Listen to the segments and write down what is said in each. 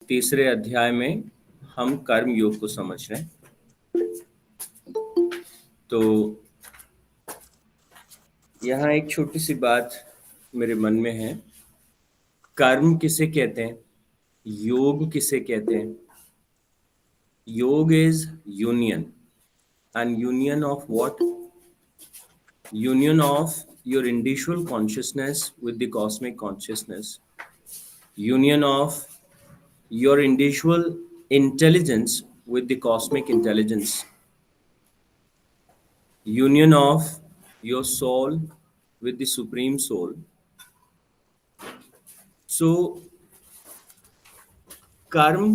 तीसरे अध्याय में हम कर्म योग को समझ रहे हैं। तो यहाँ एक छोटी सी बात मेरे मन में है। कर्म किसे कहते हैं, योग किसे कहते हैं? योग is union, and union of what? Union of your individual consciousness with the cosmic consciousness, union of your individual intelligence with the cosmic intelligence, union of your soul with the supreme soul. So karma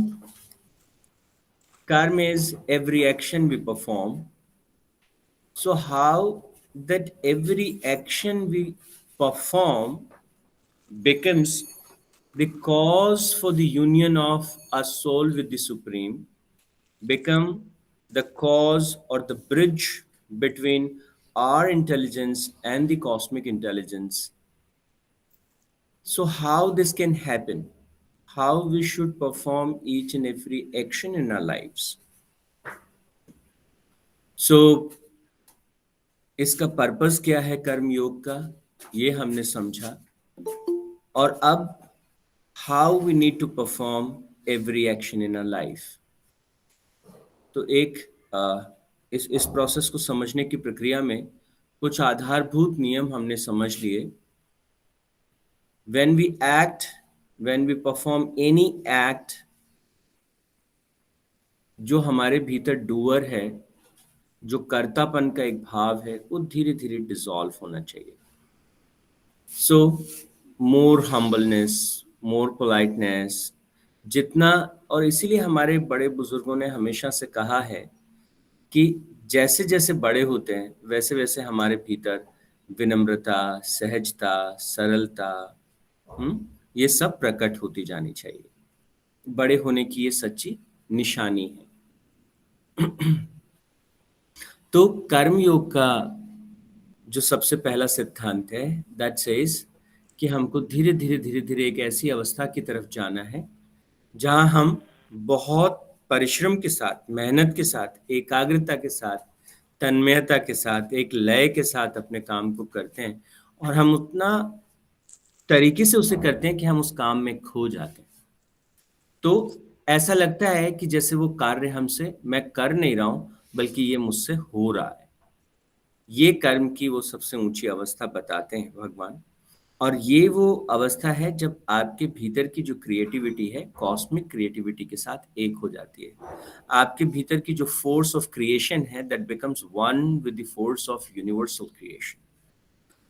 is every action we perform. So how that every action we perform becomes the cause for the union of our soul with the supreme, become the cause or the bridge between our intelligence and the cosmic intelligence. So how this can happen, how we should perform each and every action in our lives. So इसका purpose क्या है कर्म योग का, ये हमने समझा। और अब how we need to perform every action in our life. तो एक इस प्रोसेस को समझने की प्रक्रिया में कुछ आधारभूत नियम हमने समझ लिए। When we act, when we perform any act, जो हमारे भीतर डूअर है, जो कर्तापन का एक भाव है, वो धीरे धीरे डिसॉल्व होना चाहिए। सो मोर हम्बलनेस, मोर पोलाइटनेस, जितना, और इसीलिए हमारे बड़े बुजुर्गों ने हमेशा से कहा है कि जैसे जैसे बड़े होते हैं वैसे वैसे हमारे भीतर विनम्रता, सहजता, सरलता, ये सब प्रकट होती जानी चाहिए। बड़े होने की ये सच्ची निशानी है। तो कर्म योग का जो सबसे पहला सिद्धांत है, दैट सेज कि हमको धीरे धीरे धीरे धीरे एक ऐसी अवस्था की तरफ जाना है जहां हम बहुत परिश्रम के साथ, मेहनत के साथ, एकाग्रता के साथ, तन्मयता के साथ, एक लय के साथ अपने काम को करते हैं, और हम उतना तरीके से उसे करते हैं कि हम उस काम में खो जाते हैं। तो ऐसा लगता है कि जैसे वो कार्य हमसे, मैं कर नहीं रहा हूं बल्कि ये मुझसे हो रहा है। ये कर्म की वो सबसे ऊंची अवस्था बताते हैं भगवान। और ये वो अवस्था है जब आपके भीतर की जो क्रिएटिविटी है कॉस्मिक क्रिएटिविटी के साथ एक हो जाती है। आपके भीतर की जो फोर्स ऑफ क्रिएशन है, that becomes one with the force of universal creation.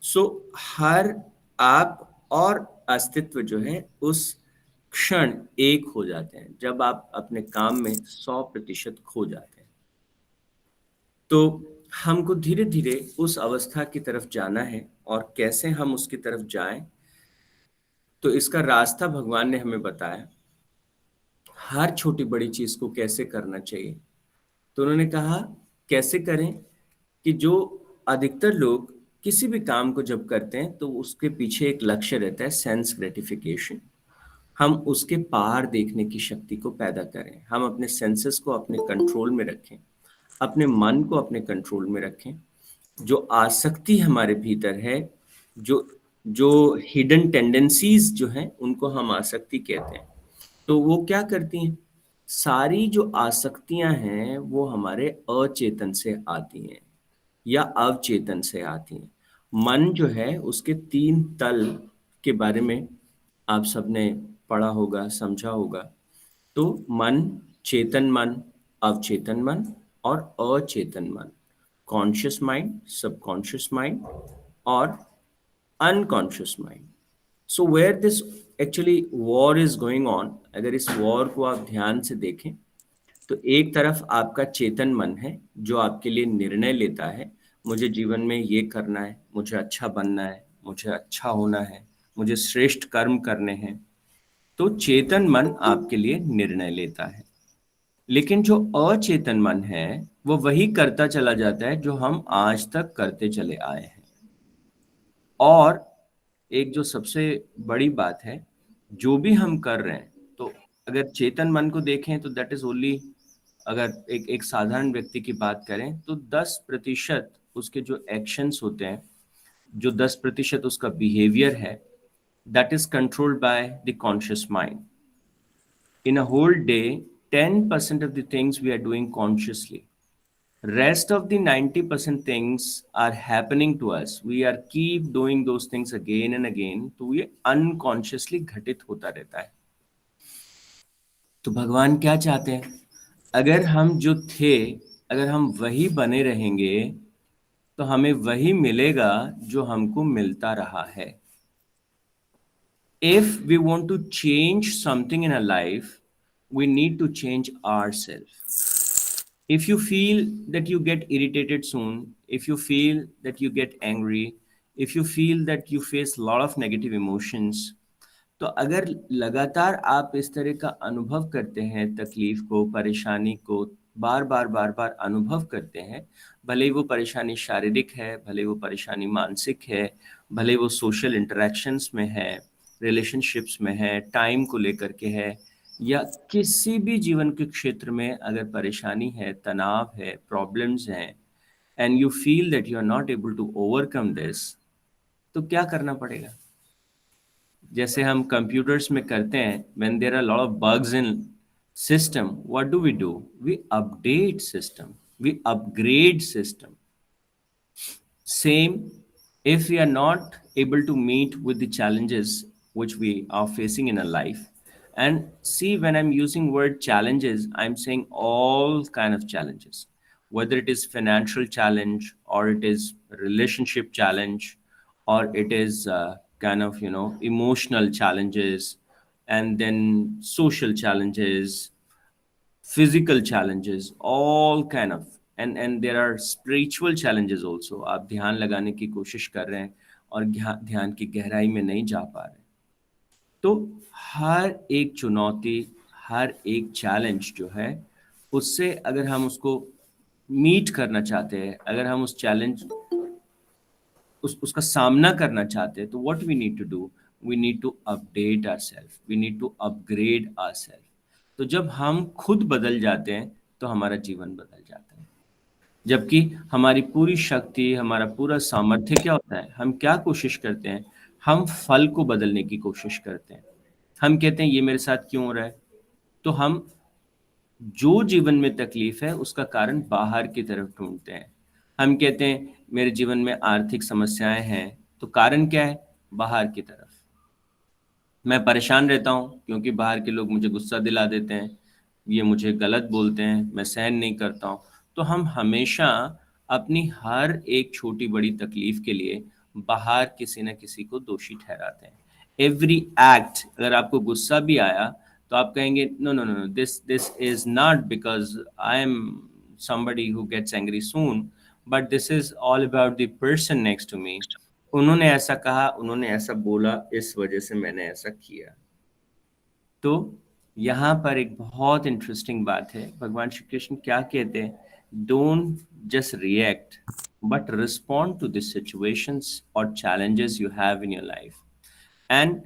So हर आप और अस्तित्व जो है उस क्षण एक हो जाते हैं जब आप अपने काम में 100% खो जाते हैं। तो हमको धीरे धीरे उस अवस्था की तरफ जाना है, और कैसे हम उसकी तरफ जाएं, तो इसका रास्ता भगवान ने हमें बताया। हर छोटी बड़ी चीज को कैसे करना चाहिए, तो उन्होंने कहा कैसे करें कि जो अधिकतर लोग किसी भी काम को जब करते हैं तो उसके पीछे एक लक्ष्य रहता है, सेंस ग्रेटिफिकेशन। हम उसके पार देखने की शक्ति को पैदा करें, हम अपने सेंसेस को अपने कंट्रोल में रखें, अपने मन को अपने कंट्रोल में रखें। जो आसक्ति हमारे भीतर है, जो जो हिडन टेंडेंसीज जो हैं, उनको हम आसक्ति कहते हैं। तो वो क्या करती हैं? सारी जो आसक्तियां हैं वो हमारे अचेतन से आती हैं या अवचेतन से आती हैं। मन जो है उसके 3 तल के बारे में आप सबने पढ़ा होगा, समझा होगा। तो मन, चेतन मन, अवचेतन मन और अचेतन मन, कॉन्शियस माइंड, सबकॉन्शियस माइंड और unconscious mind. So where this actually war is going on, अगर इस वॉर को आप ध्यान से देखें तो एक तरफ आपका चेतन मन है जो आपके लिए निर्णय लेता है, मुझे जीवन में ये करना है, मुझे अच्छा बनना है, मुझे अच्छा होना है, मुझे श्रेष्ठ कर्म करने हैं। तो चेतन मन आपके लिए निर्णय लेता है। लेकिन जो अचेतन मन है वो वही करता चला जाता है जो हम आज तक करते चले आए हैं। और एक जो सबसे बड़ी बात है, जो भी हम कर रहे हैं, तो अगर चेतन मन को देखें तो दैट इज ओनली, अगर एक साधारण व्यक्ति की बात करें तो 10% उसके जो एक्शंस होते हैं, जो 10% उसका बिहेवियर है, that is controlled by the conscious mind. In a whole day, 10% of the things we are doing consciously. Rest of the 90% things are happening to us. We are keep doing those things again and again. तो ये unconsciously घटित होता रहता है. तो भगवान क्या चाहते हैं? अगर हम जो थे, अगर हम वही बने रहेंगे, तो हमें वही मिलेगा जो हमको मिलता रहा है. If we want to change something in our life, we need to change ourselves. If you feel that you get irritated soon, if you feel that you get angry, if you feel that you face a lot of negative emotions, तो अगर लगातार आप इस तरह का अनुभव करते हैं, तकलीफ को, परेशानी को बार बार अनुभव करते हैं, भले ही वो परेशानी शारीरिक है, भले वो परेशानी मानसिक है, भले वो सोशल इंटरेक्शंस में है, रिलेशनशिप्स में है, टाइम को लेकर के है, या किसी भी जीवन के क्षेत्र में अगर परेशानी है, तनाव है, प्रॉब्लम्स हैं, and you feel that you are not able to overcome this, तो क्या करना पड़ेगा? जैसे हम कंप्यूटर्स में करते हैं, when there are a lot of bugs in system, what do? We update system, we upgrade system. Same, if we are not able to meet with the challenges which we are facing in our life, and see, when I'm using word challenges, I'm saying all kind of challenges, whether it is financial challenge, or it is relationship challenge, or it is kind of, emotional challenges, and then social challenges, physical challenges, all kind of, and there are spiritual challenges also. आप ध्यान लगाने की कोशिश कर रहे हैं और ध्यान की गहराई में नहीं जा पा रहे, तो हर एक चुनौती, हर एक चैलेंज जो है, उससे अगर हम उसको मीट करना चाहते हैं, अगर हम उस चैलेंज उसका सामना करना चाहते हैं, तो what we need to do, we need to update ourselves, we need to upgrade ourselves. तो जब हम खुद बदल जाते हैं तो हमारा जीवन बदल जाता है. जबकि हमारी पूरी शक्ति, हमारा पूरा सामर्थ्य क्या होता है? हम क्या कोशिश करते हैं? हम फल को बदलने की कोशिश करते हैं. हम कहते हैं ये मेरे साथ क्यों हो रहा है? तो हम जो जीवन में तकलीफ है उसका कारण बाहर की तरफ ढूंढते हैं. हम कहते हैं मेरे जीवन में आर्थिक समस्याएं हैं, तो कारण क्या है? बाहर की तरफ. मैं परेशान रहता हूँ क्योंकि बाहर के लोग मुझे गुस्सा दिला देते हैं, ये मुझे गलत बोलते हैं, मैं सहन नहीं करता हूँ. तो हम हमेशा अपनी हर एक छोटी बड़ी तकलीफ के लिए बाहर किसी न किसी को दोषी ठहराते हैं. एवरी एक्ट, अगर आपको गुस्सा भी आया तो आप कहेंगे no no no, this is not because I am somebody who gets angry soon, but this is all about the person next to me. उन्होंने ऐसा कहा, उन्होंने ऐसा बोला, इस वजह से मैंने ऐसा किया. तो यहाँ पर एक बहुत इंटरेस्टिंग बात है. भगवान श्री कृष्ण क्या कहते हैं? Don't just react, but respond to the situations और challenges you have in your life. And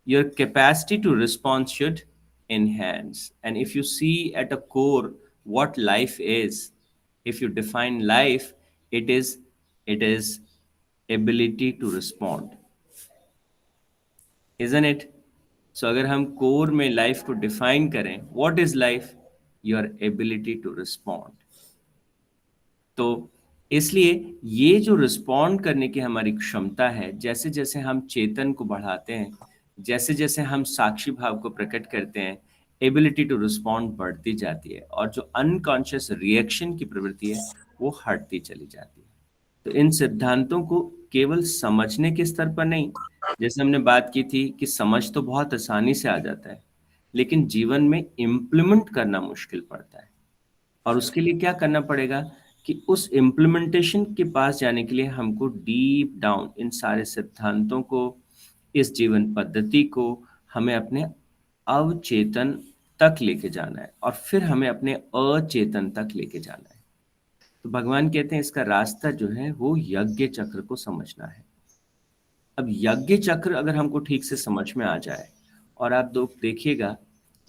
your capacity to respond should enhance. And if you see at a core what life is, if you define life, it is ability to respond, isn't it? So अगर हम core में life को define करें, what is life? Your ability to respond. तो इसलिए ये जो respond करने की हमारी क्षमता है, जैसे जैसे हम चेतन को बढ़ाते हैं, जैसे जैसे हम साक्षी भाव को प्रकट करते हैं, एबिलिटी टू रिस्पॉन्ड बढ़ती जाती है, और जो अनकॉन्शियस रिएक्शन की प्रवृत्ति है वो हटती चली जाती है. तो इन सिद्धांतों को केवल समझने के स्तर पर नहीं, जैसे हमने बात की थी कि समझ तो बहुत आसानी से आ जाता है, लेकिन जीवन में इम्प्लीमेंट करना मुश्किल पड़ता है. और उसके लिए क्या करना पड़ेगा कि उस इम्प्लीमेंटेशन के पास जाने के लिए हमको डीप डाउन इन सारे सिद्धांतों को, इस जीवन पद्धति को हमें अपने अवचेतन तक लेके जाना है, और फिर हमें अपने अचेतन तक लेके जाना है. तो भगवान कहते हैं इसका रास्ता जो है वो यज्ञ चक्र को समझना है. अब यज्ञ चक्र अगर हमको ठीक से समझ में आ जाए, और आप लोग देखिएगा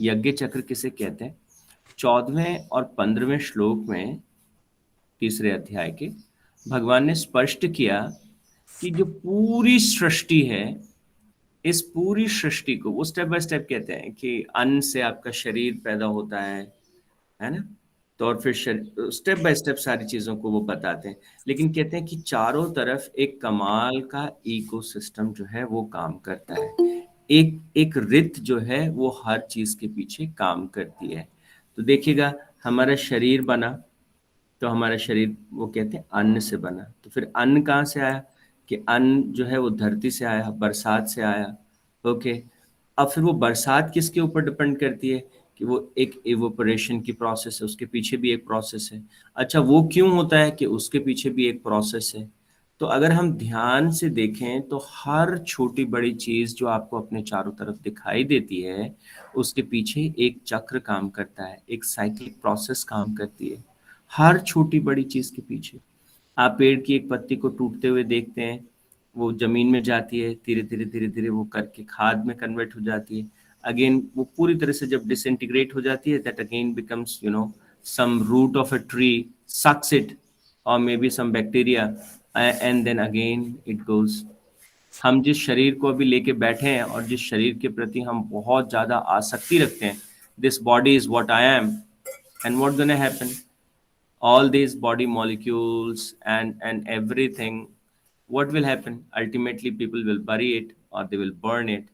यज्ञ चक्र किसे कहते हैं? 14वें और 15वें श्लोक में, तीसरे अध्याय के, भगवान ने स्पष्ट किया कि जो पूरी सृष्टि है, इस पूरी सृष्टि को वो स्टेप बाय स्टेप कहते हैं कि अन्न से आपका शरीर पैदा होता है ना? तो और फिर स्टेप बाय स्टेप सारी चीजों को वो बताते हैं, लेकिन कहते हैं कि चारों तरफ एक कमाल का इकोसिस्टम जो है वो काम करता है। एक एक रित जो है वो हर चीज के पीछे काम करती है। तो देखिएगा, हमारा शरीर बना, तो हमारा शरीर वो कहते हैं अन्न से बना। तो फिर अन्न कहाँ से आया? कि अन्न जो है वो धरती से आया, बरसात से आया। ओके, अब फिर वो बरसात किसके ऊपर डिपेंड करती है? कि वो एक इवोपरेशन की प्रोसेस है, उसके पीछे भी एक प्रोसेस है। अच्छा, वो क्यों होता है? कि उसके पीछे भी एक प्रोसेस है। तो अगर हम ध्यान से देखें तो हर छोटी बड़ी चीज जो आपको अपने चारों तरफ दिखाई देती है, उसके पीछे एक चक्र काम करता है, एक साइक्लिक प्रोसेस काम करती है, हर छोटी बड़ी चीज के पीछे। आप पेड़ की एक पत्ती को टूटते हुए देखते हैं, वो जमीन में जाती है, धीरे धीरे धीरे धीरे वो करके खाद में कन्वर्ट हो जाती है। अगेन वो पूरी तरह से जब डिसइंटीग्रेट हो जाती है, that again becomes some root of a tree sucks it, or maybe some bacteria, and then again it goes. हम जिस शरीर को अभी लेके बैठे हैं और जिस शरीर के प्रति हम बहुत ज्यादा आसक्ति रखते हैं, this body is what I am, and what gonna happen, all these body molecules and everything, what will happen? Ultimately people will bury it or they will burn it,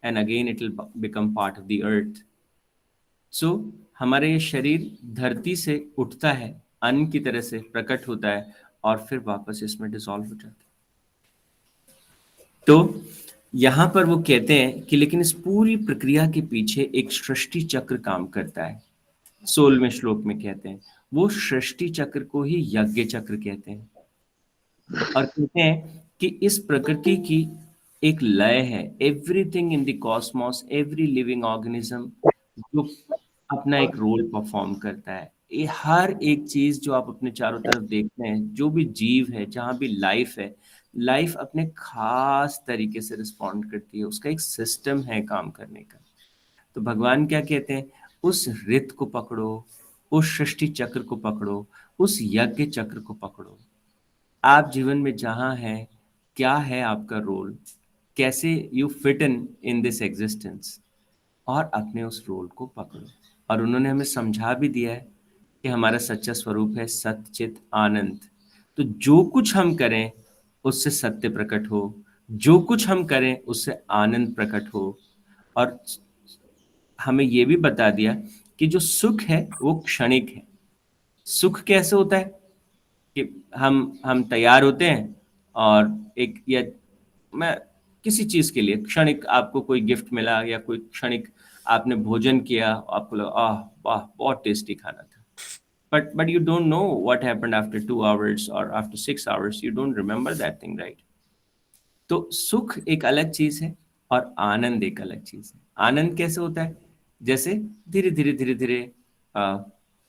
and again it will become part of the earth. So हमारे ये शरीर धरती से उठता है, अन्न की तरह से प्रकट होता है, और फिर वापस इसमें डिसॉल्व हो जाता है। तो यहाँ पर वो कहते हैं कि लेकिन इस पूरी प्रक्रिया के पीछे एक सृष्टि चक्र काम करता है। 16वें श्लोक में कहते हैं, वो सृष्टि चक्र को ही यज्ञ चक्र कहते हैं। और कहते हैं कि इस प्रकृति की एक लय है, everything in the Cosmos, every living organism जो अपना एक रोल परफॉर्म करता है। ये हर एक चीज जो आप अपने चारों तरफ देखते हैं, जो भी जीव है, जहां भी लाइफ है, लाइफ अपने खास तरीके से रिस्पॉन्ड करती है, उसका एक सिस्टम है काम करने का। तो भगवान क्या कहते हैं? उस रित को पकड़ो, उस सृष्टि चक्र को पकड़ो, उस यज्ञ चक्र को पकड़ो। आप जीवन में जहां हैं, क्या है आपका रोल, कैसे you fit in this existence, और अपने उस रोल को पकड़ो। और उन्होंने हमें समझा भी दिया है कि हमारा सच्चा स्वरूप है सच्चित आनंद। तो जो कुछ हम करें उससे सत्य प्रकट हो, जो कुछ हम करें उससे आनंद प्रकट हो। और हमें ये भी बता दिया कि जो सुख है वो क्षणिक है। सुख कैसे होता है? कि हम तैयार होते हैं और एक, या मैं किसी चीज के लिए क्षणिक, आपको कोई गिफ्ट मिला या कोई क्षणिक आपने भोजन किया, आपको लगा आह वाह बहुत टेस्टी खाना था, but you don't know what happened after 2 hours और after 6 hours, you don't remember that thing, right? तो सुख एक अलग चीज है और आनंद एक अलग चीज है। आनंद कैसे होता है? जैसे धीरे धीरे धीरे धीरे,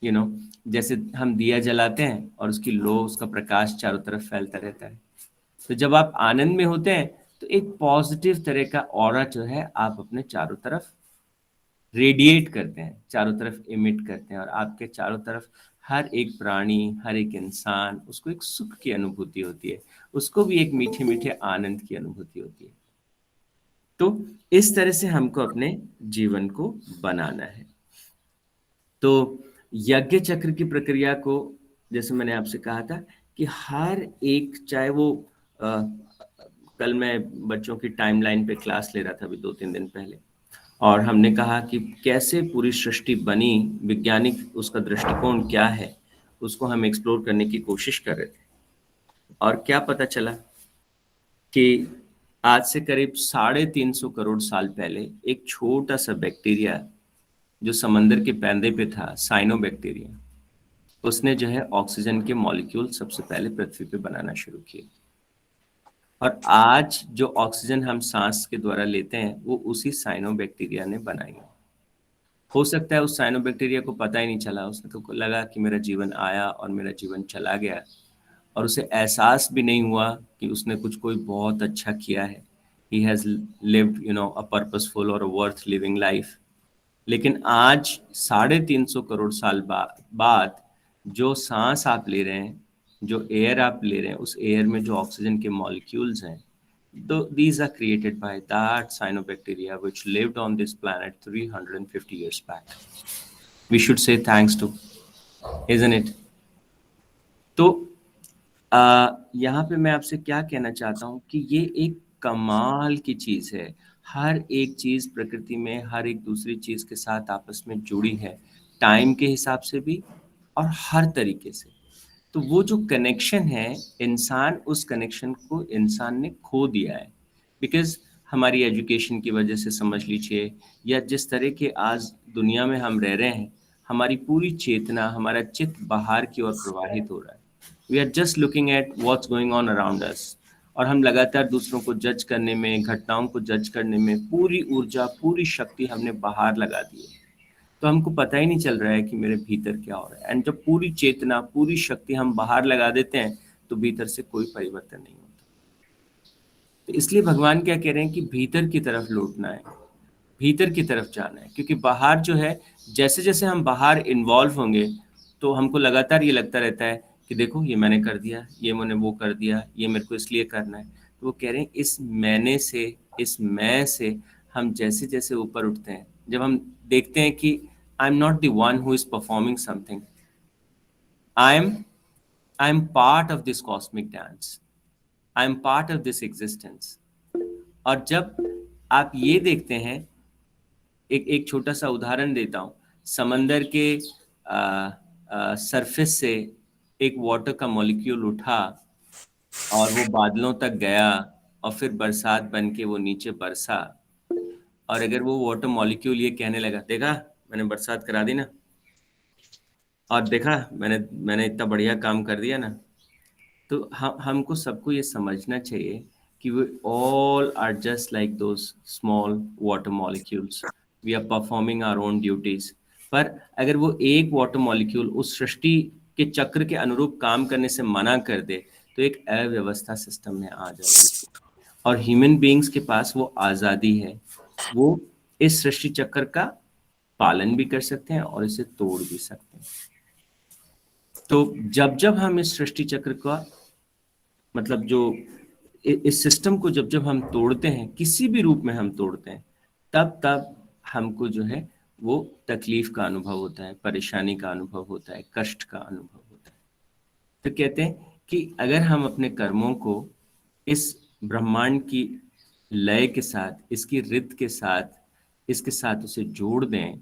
यू नो जैसे हम दिया जलाते हैं और उसकी लो, उसका प्रकाश चारों तरफ फैलता रहता है। तो जब आप आनंद में होते हैं तो एक पॉजिटिव तरह का ऑरा जो है आप अपने चारों तरफ रेडिएट करते हैं, चारों तरफ इमिट करते हैं, और आपके चारों तरफ हर एक प्राणी, हर एक इंसान, उसको एक सुख की अनुभूति होती है, उसको भी एक मीठे मीठे आनंद की अनुभूति होती है। तो इस तरह से हमको अपने जीवन को बनाना है। तो यज्ञ चक्र की प्रक्रिया को, जैसे मैंने आपसे कहा था कि हर एक, चाहे वो कल मैं बच्चों की टाइमलाइन पे क्लास ले रहा था अभी 2-3 दिन पहले, और हमने कहा कि कैसे पूरी सृष्टि बनी, वैज्ञानिक उसका दृष्टिकोण क्या है, उसको हम एक्सप्लोर करने की कोशिश कर रहे थे। और क्या पता चला कि आज से करीब 350 करोड़ साल पहले एक छोटा सा बैक्टीरिया जो समंदर के पैंदे पे था, साइनोबैक्टीरिया, उसने जो है ऑक्सीजन के मॉलिक्यूल सबसे पहले पृथ्वी पे बनाना शुरू किए। और आज जो ऑक्सीजन हम सांस के द्वारा लेते हैं वो उसी साइनोबैक्टीरिया ने बनाई है। हो सकता है उस साइनोबैक्टीरिया को पता ही नहीं चला, उसने तो लगा कि मेरा जीवन आया और मेरा जीवन चला गया, और उसे एहसास भी नहीं हुआ कि उसने कोई बहुत अच्छा किया है। He has lived a purposeful और अ वर्थ लिविंग लाइफ। लेकिन आज 350 करोड़ साल बाद जो सांस आप ले रहे हैं, जो एयर आप ले रहे हैं, उस एयर में जो ऑक्सीजन के मॉलिक्यूल्स हैं, these are created by that cyanobacteria which lived on this planet 350 years back. We should say thanks to, isn't it? तो यहाँ पे मैं आपसे क्या कहना चाहता हूँ कि ये एक कमाल की चीज़ है। हर एक चीज़ प्रकृति में हर एक दूसरी चीज़ के साथ आपस में जुड़ी है, टाइम के हिसाब से भी और हर तरीके से। तो वो जो कनेक्शन है, उस कनेक्शन को इंसान ने खो दिया है। बिकॉज़ हमारी एजुकेशन की वजह से समझ लीजिए, या जिस तरह के आज दुनिया में हम रह रहे हैं, हमारी पूरी चेतना, हमारा चित्त बाहर की ओर प्रवाहित हो रहा है। We are just looking at what's going on around us, और हम लगातार दूसरों को जज करने में, घटनाओं को जज करने में पूरी ऊर्जा, पूरी शक्ति हमने बाहर लगा दी है। तो हमको पता ही नहीं चल रहा है कि मेरे भीतर क्या हो रहा है। एंड जब पूरी चेतना, पूरी शक्ति हम बाहर लगा देते हैं, तो भीतर से कोई परिवर्तन नहीं होता। तो इसलिए भगवान क्या कह रहे हैं कि भीतर की तरफ लौटना है, भीतर की तरफ जाना है। क्योंकि बाहर जो है, जैसे जैसे हम बाहर इन्वॉल्व होंगे, तो हमको लगातार ये लगता रहता है कि देखो ये मैंने कर दिया, ये मैंने वो कर दिया, ये मेरे को इसलिए करना है। तो वो कह रहे हैं इस मैंने से, इस मैं से हम जैसे जैसे ऊपर उठते हैं, जब हम देखते हैं कि I am not the one who is performing something, I am I am part of this cosmic dance, I am part of this existence. और जब आप ये देखते हैं, एक एक छोटा सा उदाहरण देता हूँ। समंदर के सरफेस से एक वाटर का मॉलिक्यूल उठा और वो बादलों तक गया, और फिर बरसात बन के वो नीचे बरसा। और अगर वो वाटर मॉलिक्यूल ये कहने लगा, देखा मैंने बरसात करा दी ना, और देखा मैंने इतना बढ़िया काम कर दिया ना, तो हमको सबको ये समझना चाहिए कि we all are just like those small water molecules. We are performing our own duties. पर अगर वो एक वाटर मॉलिक्यूल उस सृष्टि के चक्र के अनुरूप काम करने से मना कर दे, तो एक अव्यवस्था सिस्टम में आ जाती है। और ह्यूमन बीइंग्स के पास वो आज़ादी है, वो इस सृष्टि चक्र का पालन भी कर सकते हैं और इसे तोड़ भी सकते हैं। तो जब जब हम इस सृष्टि चक्र का, मतलब जो इस सिस्टम को जब जब हम तोड़ते हैं, किसी भी रूप में हम तोड़ते हैं, तब तब हमको जो है वो तकलीफ का अनुभव होता है, परेशानी का अनुभव होता है, कष्ट का अनुभव होता है। तो कहते हैं कि अगर हम अपने कर्मों को इस ब्रह्मांड की लय के साथ, इसकी रित के साथ, इसके साथ उसे जोड़ दें,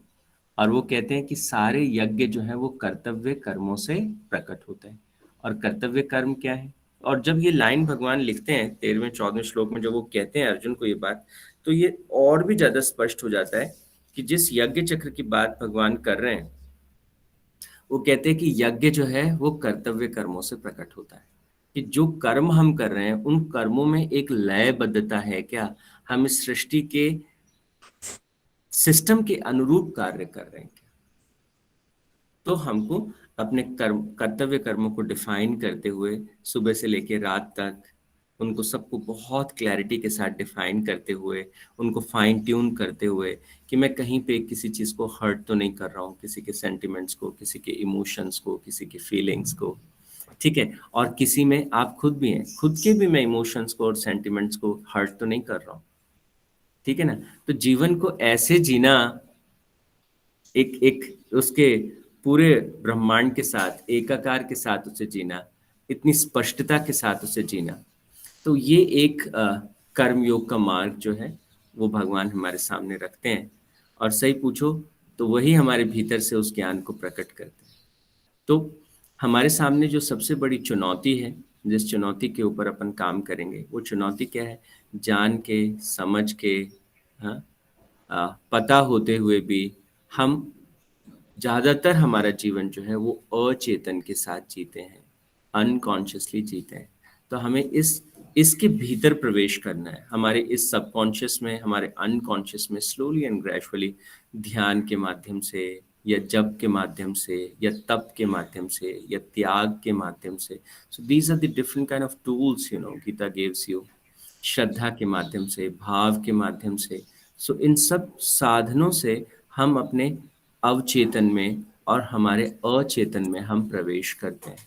और वो कहते हैं कि सारे यज्ञ जो है वो कर्तव्य कर्मों से प्रकट होते हैं। और कर्तव्य कर्म क्या है? और जब ये लाइन भगवान लिखते हैं 13वें 14वें श्लोक में, जब वो कहते हैं अर्जुन को ये बात, तो ये और भी ज्यादा स्पष्ट हो जाता है कि जिस यज्ञ चक्र की बात भगवान कर रहे हैं, वो कहते हैं कि यज्ञ जो है वो कर्तव्य कर्मों से प्रकट होता है। कि जो कर्म हम कर रहे हैं, उन कर्मों में एक लयबद्धता है क्या? हम इस सृष्टि के सिस्टम के अनुरूप कार्य कर रहे हैं क्या? तो हमको अपने कर्तव्य कर्मों को डिफाइन करते हुए, सुबह से लेकर रात तक उनको सबको बहुत क्लैरिटी के साथ डिफाइन करते हुए, उनको फाइन ट्यून करते हुए कि मैं कहीं पे किसी चीज़ को हर्ट तो नहीं कर रहा हूँ, किसी के सेंटिमेंट्स को, किसी के इमोशंस को, किसी के फीलिंग्स को, ठीक है। और किसी में आप खुद भी हैं, खुद के भी मैं इमोशंस को और सेंटिमेंट्स को हर्ट तो नहीं कर रहा हूँ, ठीक है ना। तो जीवन को ऐसे जीना, एक एक उसके पूरे ब्रह्मांड के साथ, एकाकार के साथ उसे जीना, इतनी स्पष्टता के साथ उसे जीना, तो ये एक कर्म योग का मार्ग जो है वो भगवान हमारे सामने रखते हैं। और सही पूछो तो वही हमारे भीतर से उस ज्ञान को प्रकट करते हैं। तो हमारे सामने जो सबसे बड़ी चुनौती है, जिस चुनौती के ऊपर अपन काम करेंगे, वो चुनौती क्या है? जान के, समझ के, हाँ, पता होते हुए भी हम ज़्यादातर हमारा जीवन जो है वो अचेतन के साथ जीते हैं, अनकॉन्शियसली जीते हैं। तो हमें इसके भीतर प्रवेश करना है, हमारे इस सबकॉन्शियस में, हमारे अनकॉन्शियस में, स्लोली एंड ग्रेजुअली, ध्यान के माध्यम से, या जप के माध्यम से, या तप के माध्यम से, या त्याग के माध्यम से। So these are the different kind of tools Gita gives you. श्रद्धा के माध्यम से, भाव के माध्यम से। सो इन सब साधनों से हम अपने अवचेतन में और हमारे अचेतन में हम प्रवेश करते हैं,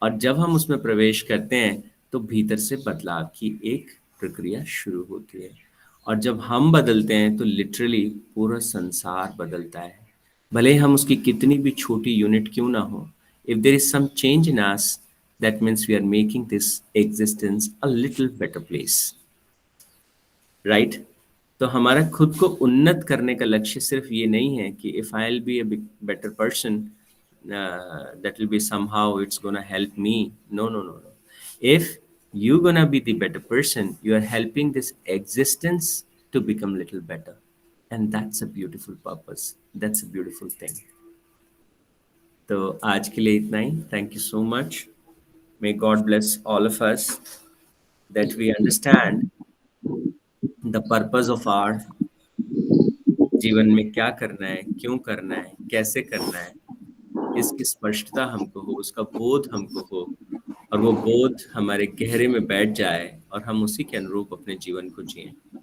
और जब हम उसमें प्रवेश करते हैं तो भीतर से बदलाव की एक प्रक्रिया शुरू होती है। और जब हम बदलते हैं तो लिटरली पूरा संसार बदलता है, भले ही हम उसकी कितनी भी छोटी यूनिट क्यों ना हो। If there is some change in us, that means we are making this existence a little better place, right? तो हमारा खुद को उन्नत करने का लक्ष्य सिर्फ ये नहीं है कि if I will be a better person, that will be somehow it's gonna help me. No, no, no, no. If you're gonna be the better person, you are helping this existence to become little better, and that's a beautiful purpose. That's a beautiful thing. तो आज के लिए इतना ही. Thank you so much. May God bless all of us that we understand the purpose of our जीवन में क्या करना है, क्यों करना है, कैसे करना है, इसकी स्पष्टता हमको हो, उसका बोध हमको हो, और वो बोध हमारे गहरे में बैठ जाए और हम उसी के अनुरूप अपने जीवन को जिएं.